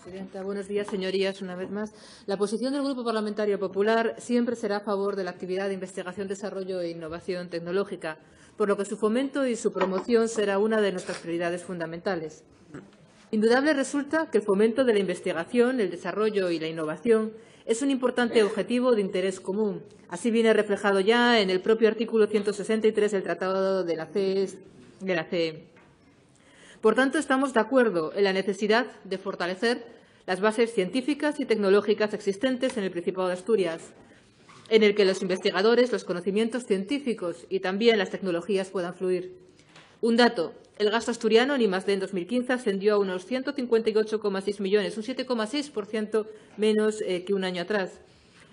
Presidenta. Buenos días, señorías, una vez más. La posición del Grupo Parlamentario Popular siempre será a favor de la actividad de investigación, desarrollo e innovación tecnológica, por lo que su fomento y su promoción será una de nuestras prioridades fundamentales. Indudable resulta que el fomento de la investigación, el desarrollo y la innovación es un importante objetivo de interés común. Así viene reflejado ya en el propio artículo 163 del Tratado de la CE. Por tanto, estamos de acuerdo en la necesidad de fortalecer las bases científicas y tecnológicas existentes en el Principado de Asturias, en el que los investigadores, los conocimientos científicos y también las tecnologías puedan fluir. Un dato: el gasto asturiano en I+D en 2015 ascendió a unos 158,6 millones, un 7,6% menos que un año atrás,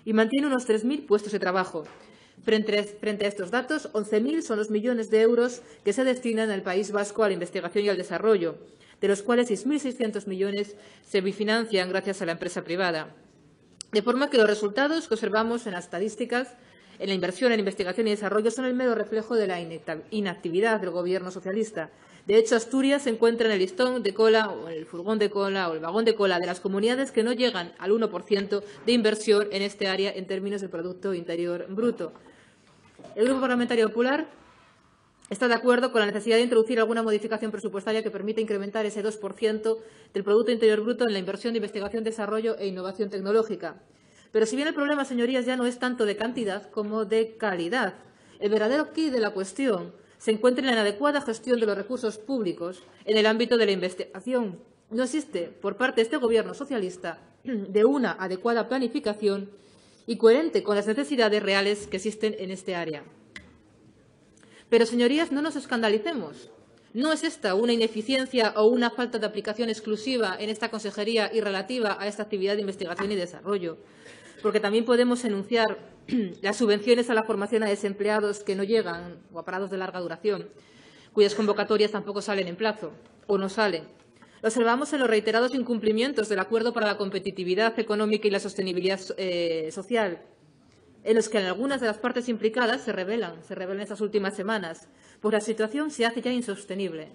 y mantiene unos 3.000 puestos de trabajo. Frente a estos datos, 11.000 son los millones de euros que se destinan al País Vasco a la investigación y al desarrollo, de los cuales 6.600 millones se bifinancian gracias a la empresa privada. De forma que los resultados que observamos en las estadísticas, en la inversión en investigación y desarrollo, son el mero reflejo de la inactividad del Gobierno socialista. De hecho, Asturias se encuentra en el listón de cola, o en el furgón de cola, o el vagón de cola de las comunidades que no llegan al 1% de inversión en este área en términos del Producto Interior Bruto. El Grupo Parlamentario Popular está de acuerdo con la necesidad de introducir alguna modificación presupuestaria que permita incrementar ese 2% del Producto Interior Bruto en la inversión de investigación, desarrollo e innovación tecnológica. Pero si bien el problema, señorías, ya no es tanto de cantidad como de calidad, el verdadero quid de la cuestión se encuentra en la inadecuada gestión de los recursos públicos en el ámbito de la investigación. No existe, por parte de este Gobierno socialista, de una adecuada planificación y coherente con las necesidades reales que existen en este área. Pero, señorías, no nos escandalicemos. No es esta una ineficiencia o una falta de aplicación exclusiva en esta consejería y relativa a esta actividad de investigación y desarrollo, porque también podemos enunciar las subvenciones a la formación a desempleados que no llegan o a parados de larga duración, cuyas convocatorias tampoco salen en plazo o no salen. Lo observamos en los reiterados incumplimientos del Acuerdo para la Competitividad Económica y la Sostenibilidad Social, en los que algunas de las partes implicadas se revelan estas últimas semanas, pues la situación se hace ya insostenible.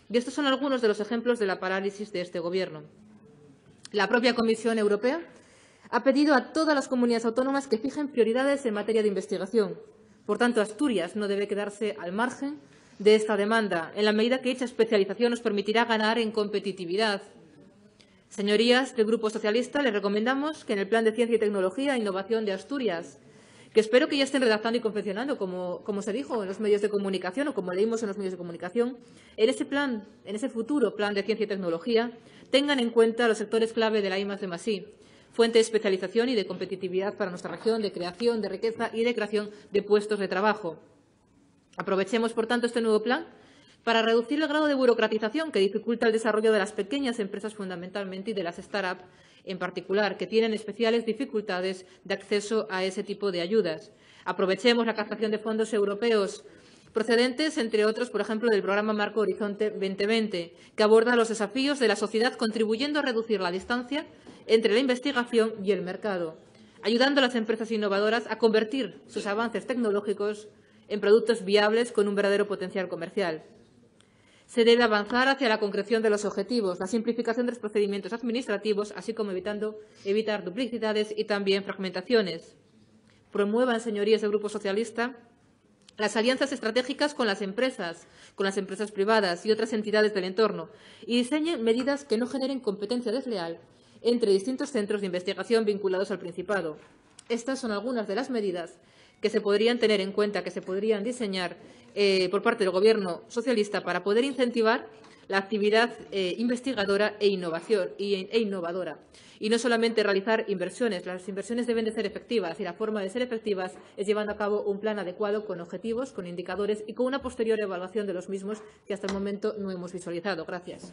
Y estos son algunos de los ejemplos de la parálisis de este Gobierno. La propia Comisión Europea ha pedido a todas las comunidades autónomas que fijen prioridades en materia de investigación. Por tanto, Asturias no debe quedarse al margen de esta demanda, en la medida que dicha especialización nos permitirá ganar en competitividad. Señorías del Grupo Socialista, les recomendamos que en el Plan de Ciencia y Tecnología e Innovación de Asturias, que espero que ya estén redactando y confeccionando, como se dijo en los medios de comunicación o como leímos en los medios de comunicación, en ese futuro Plan de Ciencia y Tecnología, tengan en cuenta los sectores clave de la I+D+I, fuente de especialización y de competitividad para nuestra región, de creación de riqueza y de creación de puestos de trabajo. Aprovechemos, por tanto, este nuevo plan para reducir el grado de burocratización que dificulta el desarrollo de las pequeñas empresas fundamentalmente y de las start-up en particular, que tienen especiales dificultades de acceso a ese tipo de ayudas. Aprovechemos la captación de fondos europeos procedentes, entre otros, por ejemplo, del Programa Marco Horizonte 2020, que aborda los desafíos de la sociedad contribuyendo a reducir la distancia entre la investigación y el mercado, ayudando a las empresas innovadoras a convertir sus avances tecnológicos en productos viables con un verdadero potencial comercial. Se debe avanzar hacia la concreción de los objetivos, la simplificación de los procedimientos administrativos, así como evitar duplicidades y también fragmentaciones. Promuevan, señorías del Grupo Socialista, las alianzas estratégicas con las empresas privadas y otras entidades del entorno y diseñen medidas que no generen competencia desleal entre distintos centros de investigación vinculados al Principado. Estas son algunas de las medidas que se podrían tener en cuenta, que se podrían diseñar por parte del Gobierno socialista para poder incentivar la actividad investigadora e innovadora. Y no solamente realizar inversiones. Las inversiones deben de ser efectivas y la forma de ser efectivas es llevando a cabo un plan adecuado con objetivos, con indicadores y con una posterior evaluación de los mismos que hasta el momento no hemos visualizado. Gracias.